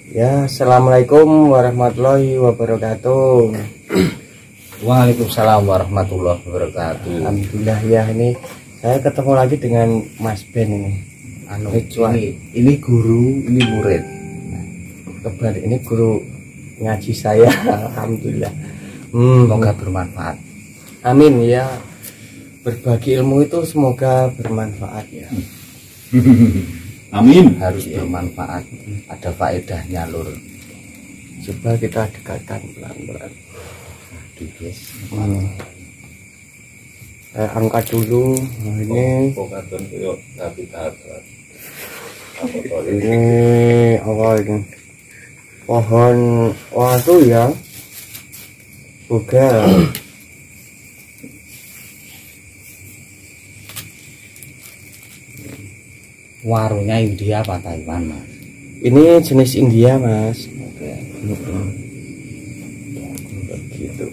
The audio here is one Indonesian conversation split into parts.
Ya, assalamualaikum warahmatullahi wabarakatuh. Waalaikumsalam warahmatullahi wabarakatuh. Alhamdulillah ya, ini saya ketemu lagi dengan Mas Ben ini. Ini guru, ini murid. Kebetulan ini guru ngaji saya. Alhamdulillah. Semoga bermanfaat. Amin ya. Berbagi ilmu itu semoga bermanfaat ya. Amin. Harus bermanfaat. Ada faedahnya lur. Coba kita dekatkan pelan-pelan. Saya angkat dulu. Nah, ini apa ini? Pohon watu ya. Bukan. Warungnya India apa Taiwan, Mas? Ini jenis India, Mas. Oke. Begitu.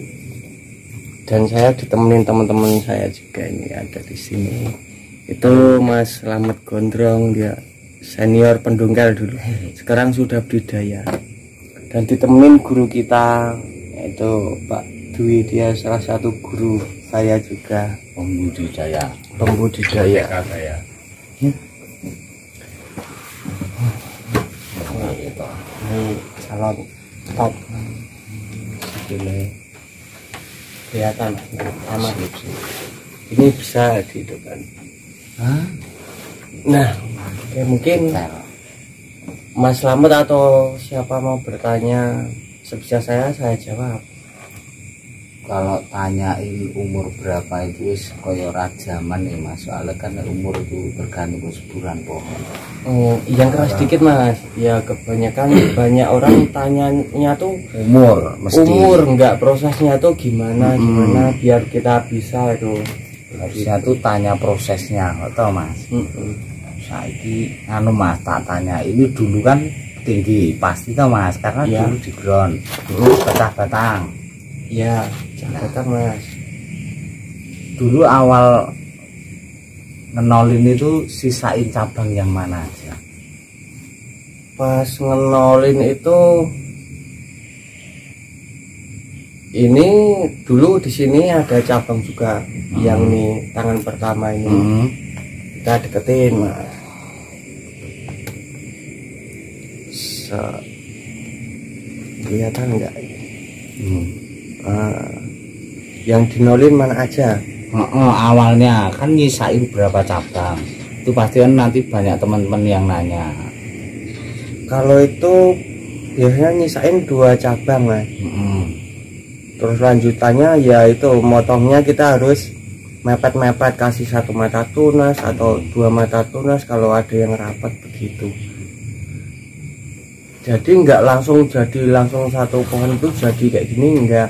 Dan saya ditemenin teman-teman saya juga ini ada di sini. Itu Mas Slamet Gondrong, dia senior pendunggal dulu. Sekarang sudah budidaya. Dan ditemenin guru kita yaitu Pak Dwi, dia salah satu guru saya juga. Pembudidaya. Saya. Ini calon top. Kelihatan sama. Ini bisa dihidupkan. Nah, ya mungkin Mas Slamet atau siapa mau bertanya, sebisa saya jawab. Kalau tanya ini umur berapa itu koyo rajaman ya Mas, soalnya kan umur itu tergantung kesuburan pohon. Yang keras sedikit Mas. Ya kebanyakan banyak orang tanyanya tuh Umur mesti. Umur enggak, prosesnya tuh gimana biar kita bisa itu. Harusnya tuh tanya prosesnya, atau Mas? Saiki anu Mas, tak tanya ini dulu kan tinggi pasti tuh Mas, karena ya. Dulu di ground, dulu pecah batang. Ya, catatan Mas. Dulu awal ngenolin itu sisain cabang yang mana aja? Pas ngenolin itu, ini dulu di sini ada cabang juga, yang nih tangan pertama ini kita deketin Mas. Kelihatan enggak? Yang dinolin mana aja? Awalnya kan nyisain berapa cabang? Itu pasti kan nanti banyak teman-teman yang nanya. Kalau itu biasanya nyisain 2 cabang Mas. Terus lanjutannya ya itu motongnya kita harus mepet-mepet, kasih 1 mata tunas atau 2 mata tunas kalau ada yang rapat begitu. Jadi nggak langsung satu pohon itu jadi kayak gini, nggak,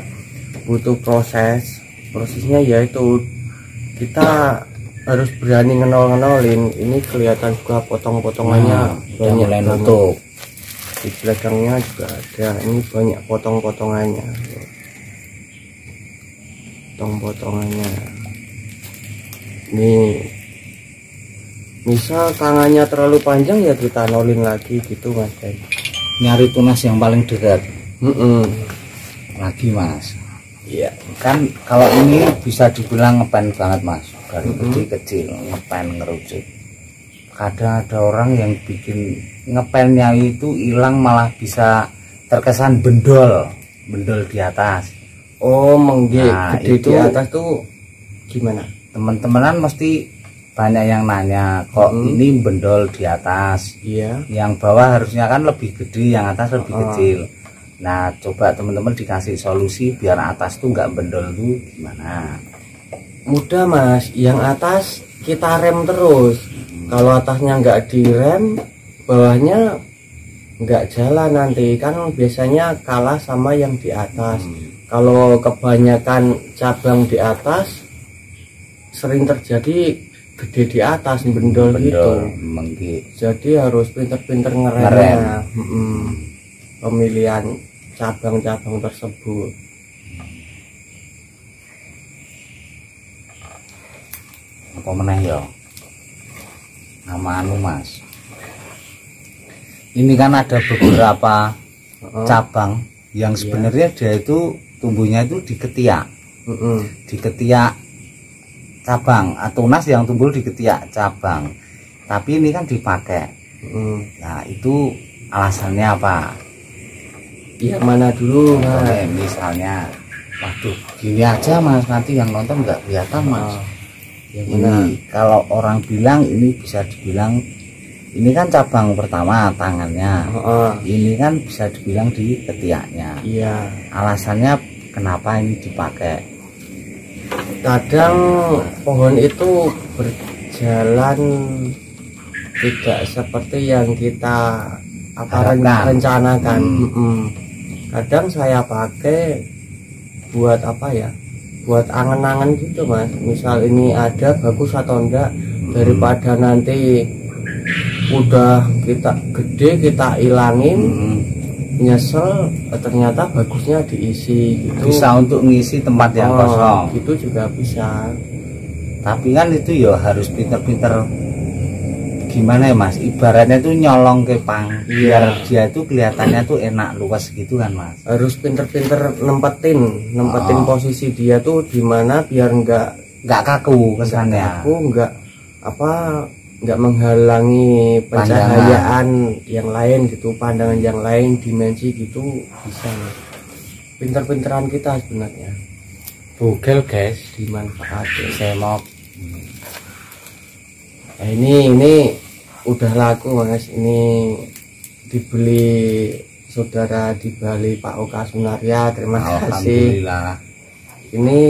butuh prosesnya yaitu kita harus berani ngenolin. Ini kelihatan juga potong-potongannya banyak mulai banget. nutup. Di belakangnya juga ada, ini banyak potong-potongannya. Nih, misal tangannya terlalu panjang ya kita nolin lagi gitu Mas. Nyari tunas yang paling dekat. Lagi Mas. Iya. Kan kalau ini bisa dibilang ngepen banget Mas, dari kecil-kecil ngepen ngerucut. Kadang ada orang yang bikin ngepennya itu hilang, malah bisa terkesan bendol di atas. Gede Itu di atas tuh gimana? Teman-temanan mesti banyak yang nanya, kok ini bendol di atas? Iya. Yang bawah harusnya kan lebih gede, yang atas lebih kecil. Nah, coba teman-teman dikasih solusi biar atas tuh nggak bendol tuh gimana? Mudah Mas, yang atas kita rem terus. Kalau atasnya nggak direm, bawahnya nggak jalan nanti. Kan biasanya kalah sama yang di atas. Kalau kebanyakan cabang di atas, sering terjadi gede di atas, bendol gitu. Jadi harus pinter-pinter ngerem. Pemilihan cabang-cabang tersebut. Apa meneh ya? Nama anu Mas. ini kan ada beberapa cabang yang sebenarnya dia itu tumbuhnya itu di ketiak. Di ketiak cabang, tunas yang tumbuh di ketiak cabang. Tapi ini kan dipakai. Nah, itu alasannya apa? Yang mana dulu, Mas? Misalnya, waduh, gini aja Mas, nanti yang nonton nggak kelihatan Mas. Ini kalau orang bilang ini bisa dibilang ini kan cabang pertama tangannya, ini kan bisa dibilang di ketiaknya. Iya. Alasannya kenapa ini dipakai? Kadang pohon itu berjalan tidak seperti yang kita rencanakan. Kadang saya pakai buat apa ya? Buat angen-angen gitu Mas. Misal ini ada bagus atau enggak, daripada nanti udah kita gede kita ilangin, nyesel ternyata bagusnya diisi gitu. Bisa untuk ngisi tempat yang kosong. Itu juga bisa. Tapi kan itu ya harus pinter-pinter gimana ya Mas, ibaratnya tuh nyolong ke pang biar dia tuh kelihatannya tuh enak luas gitu kan Mas. Harus pinter-pinter nempetin posisi dia tuh di mana biar nggak kaku kesannya. Nggak menghalangi pencahayaan yang lain gitu, pandangan yang lain, dimensi gitu bisa. Pinter-pinteran kita sebenarnya. Bugel guys, dimanfaatin. Saya mau. Nah, ini udah laku Mas, ini dibeli saudara di Bali Pak Oka Sunaria, terima kasih. Alhamdulillah. Ini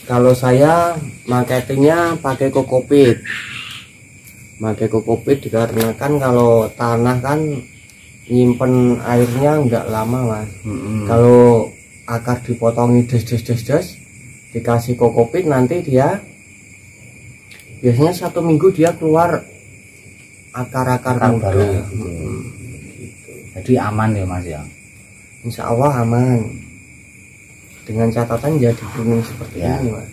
kalau saya marketingnya pakai kokopit. Pakai kokopit dikarenakan kalau tanah kan nyimpen airnya nggak lama Mas. Kalau akar dipotongi des dikasih kokopit, nanti dia biasanya 1 minggu dia keluar akar-akar baru gitu. Jadi aman ya Mas ya? Insya Allah aman, dengan catatan jadi kuning seperti ini Mas.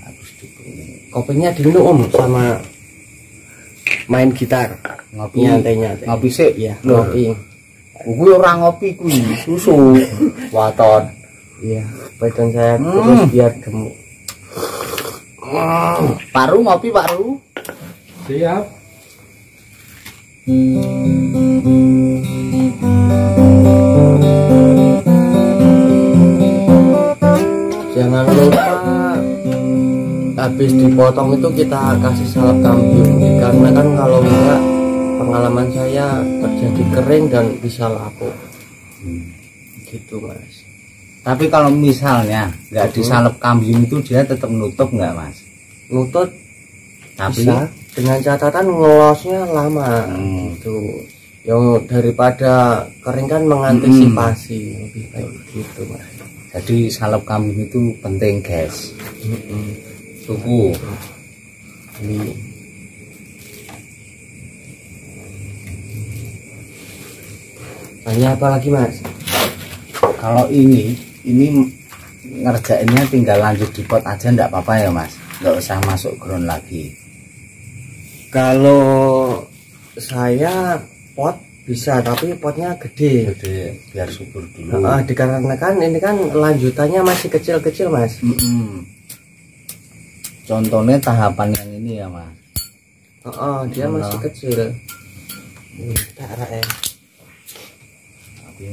Harus dikuning. Kopinya diminum sama main gitar, ngopi nyantai. Ngopi sih ya, ngopi. Gue orang ngopi kuwi susu waton. Iya, badan saya terus biar gemuk. Paru ngopi Paru. Siap. Jangan lupa habis dipotong itu kita kasih salep kambium, karena kan kalau enggak pengalaman saya terjadi kering dan bisa lapuk. Gitu Mas. Tapi kalau misalnya nggak disalep kambium itu dia tetap nutup nggak Mas? Nutut, tapi bisa, dengan catatan ngelosnya lama. Itu yang daripada kering kan mengantisipasi, lebih baik gitu Mas. Jadi salep kambium itu penting guys. Tuku ini banyak apa lagi Mas? Kalau ini ngerjainnya tinggal lanjut di pot aja enggak apa-apa ya Mas, nggak usah masuk ground lagi. Kalau saya pot bisa, tapi potnya gede biar subur dulu. Dikarenakan ini kan lanjutannya masih kecil-kecil Mas. Contohnya tahapan yang ini ya Mas. Dia masih kecil. Tapi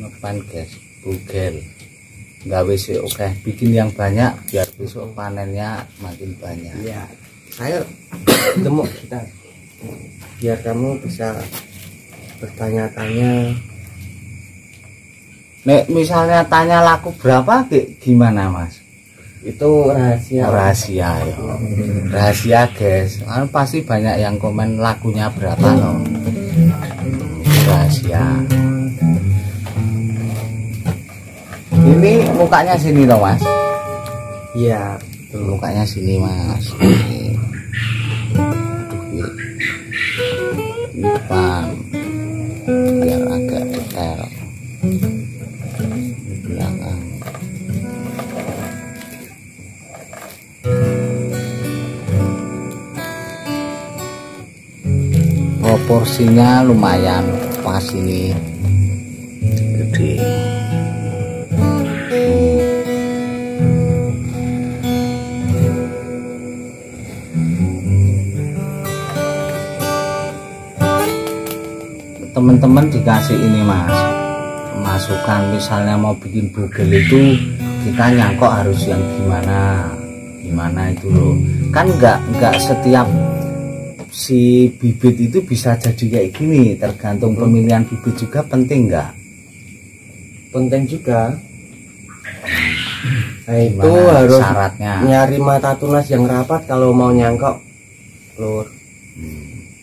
ngepan guys, bugel nggak wis oke, bikin yang banyak biar besok panennya makin banyak. Iya, saya gemuk kita biar kamu bisa bertanya-tanya. Nek misalnya tanya laku berapa gimana Mas? Itu rahasia ya. Rahasia guys, kan pasti banyak yang komen lakunya berapa loh. Rahasia. Ini mukanya sini loh Mas. Iya, mukanya sini Mas. Ini depan biar agak detail. Di belakang. hasilnya lumayan pas ini gede. Teman-teman dikasih ini mas, masukan misalnya mau bikin bugel itu kita nyangkok harus yang gimana itu loh, kan nggak setiap si bibit itu bisa jadi kayak gini, tergantung pemilihan bibit juga penting nggak? Penting juga. Nah itu Gimana harus syaratnya? nyari mata tunas yang rapat kalau mau nyangkok lur.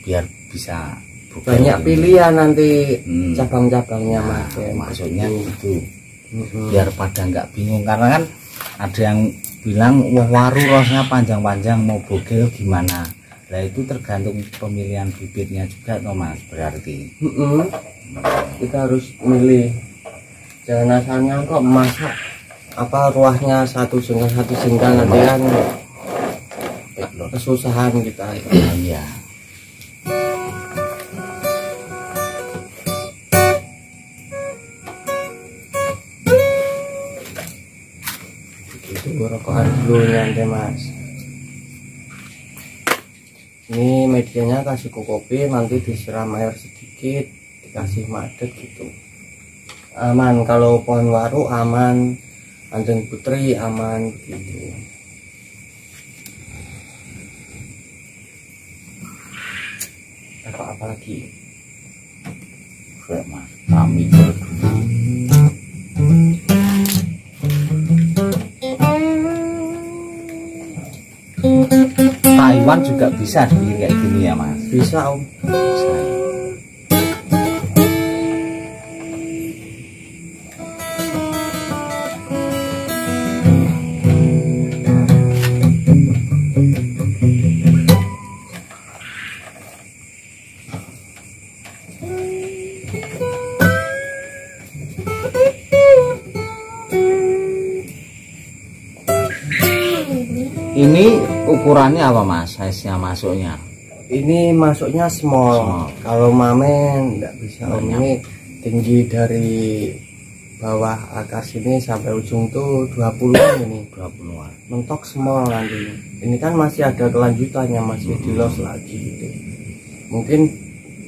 Biar bisa Banyak ini. pilihan nanti Hmm. cabang-cabangnya mas. Nah, maksudnya Begitu. gitu. Biar pada nggak bingung, karena kan ada yang bilang wah waru rosnya panjang-panjang mau bogel gimana. Nah itu tergantung pemilihan bibitnya juga toh mas, berarti. Kita harus milih, jangan asal nyangkok masak apa ruahnya satu sengkal nanti kan kesusahan kita. Iya. Itu rokokan dulu nanti mas. Ini medianya kasih kopi, nanti disiram air sedikit, dikasih madet gitu. Aman kalau pohon waru aman, anjing putri aman gitu. Apa lagi? Oke mas, kami berdua. Taiwan juga bisa dibikin kayak gini ya mas? Bisa om. Bisa. Ini ukurannya apa mas? Size-nya masuknya? Ini masuknya small. Kalau mamen nggak bisa om. Ini tinggi dari bawah akar sini sampai ujung tuh 20 ini. 20-an. Mentok small nanti. Ini kan masih ada kelanjutannya, masih dilos lagi gitu. Mungkin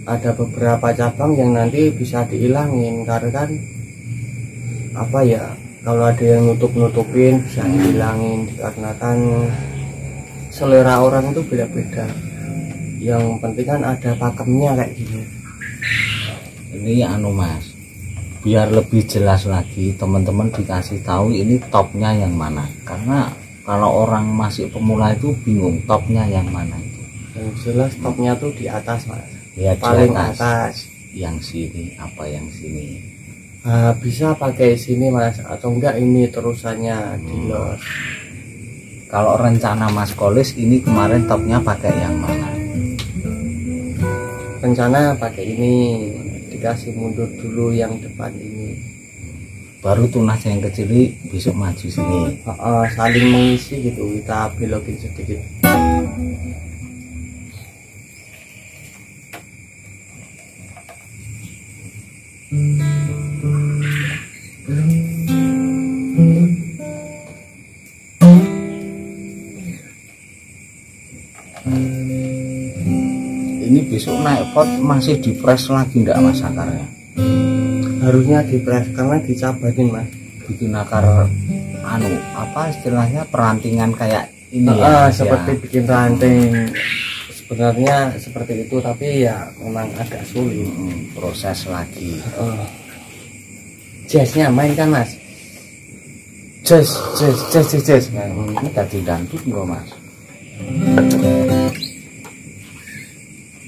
ada beberapa cabang yang nanti bisa dihilangin karena kan apa ya, kalau ada yang nutup-nutupin bisa dihilangin karena kan selera orang itu beda-beda. Yang penting kan ada pakemnya kayak gini. Ini anu mas, biar lebih jelas lagi teman-teman dikasih tahu ini topnya yang mana, karena kalau orang masih pemula itu bingung topnya yang mana itu. Yang jelas topnya tuh di atas mas, Ya, paling di atas. Yang sini apa yang sini? Nah, bisa pakai sini mas, atau enggak ini terusannya dilos. Kalau rencana Mas Kolis ini kemarin topnya pakai yang mana? Rencana pakai ini, dikasih mundur dulu yang depan ini. Baru tunas yang kecil ini besok maju sini. Saling mengisi gitu, kita belokin sedikit. Ini besok naik pot masih dipres lagi enggak mas akarnya? Harusnya dipres karena dicabarin mas. Bikin akar anu apa istilahnya perantingan kayak ini ya? Seperti bikin ranting. Sebenarnya seperti itu, tapi ya memang agak sulit. Proses lagi. Jazznya main kan mas? Jazz. Nah, ini tadi dangdut enggak mas?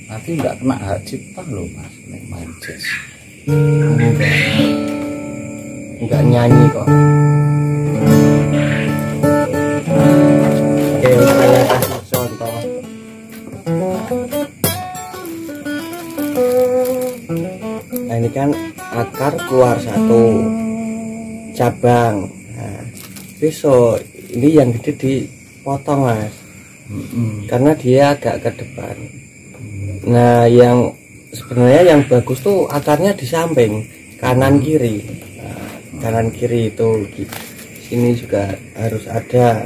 Nanti enggak kena hak cipta loh mas, nek main jazz. Enggak nyanyi kok. Oke, saya kasih contoh. Nah ini kan akar keluar satu cabang. Nah, besok ini yang gede dipotong mas, karena dia agak ke depan. Nah yang sebenarnya yang bagus tuh akarnya di samping kanan kiri. Nah, kanan kiri itu sini juga harus ada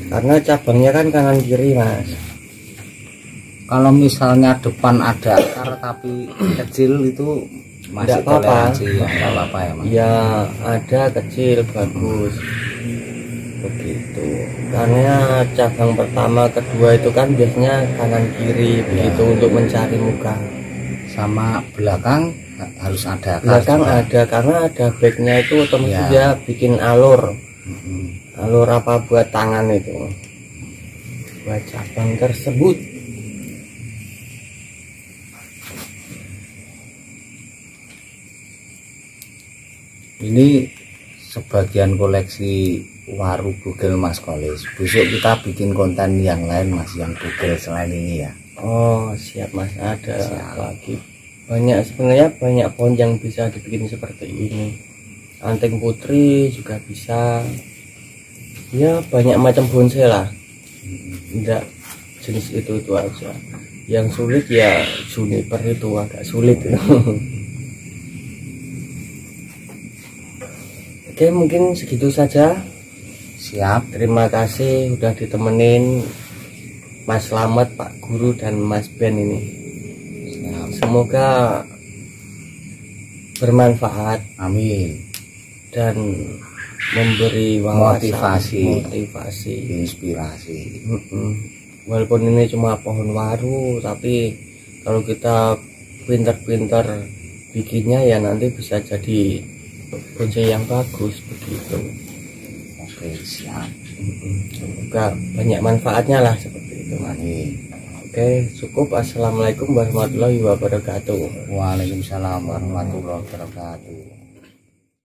karena cabangnya kan kanan kiri mas. Kalau misalnya depan ada akar tapi kecil itu masih toleransi ya, nggak apa-apa ya mas? Ya ada kecil bagus begitu, karena cabang pertama kedua itu kan biasanya kanan kiri begitu ya. Untuk mencari muka sama belakang harus ada akar belakang juga. Ada karena ada backnya itu otomatis ya. Dia bikin alur alur apa buat tangan itu buat cabang tersebut. Ini sebagian koleksi waru bugel Mas Kolis. Besok kita bikin konten yang lain mas, yang bugel selain ini ya. Oh siap mas, ada siap. Lagi banyak sebenarnya, banyak pohon yang bisa dibikin seperti ini. Anting putri juga bisa ya, banyak macam bonsai lah. Enggak jenis itu aja. Yang sulit ya juniper itu agak sulit. Oke, mungkin segitu saja. Siap. Terima kasih udah ditemenin Mas Slamet, Pak Guru, dan Mas Ben ini. Siap. Semoga bermanfaat. Amin. Dan memberi wawasan, motivasi, inspirasi. Walaupun ini cuma pohon waru, tapi kalau kita pintar-pintar bikinnya ya nanti bisa jadi bonsai yang bagus begitu. Oke siap. Semoga banyak manfaatnya lah seperti itu. Amin. Oke cukup. Assalamualaikum warahmatullahi wabarakatuh. Waalaikumsalam warahmatullahi wabarakatuh.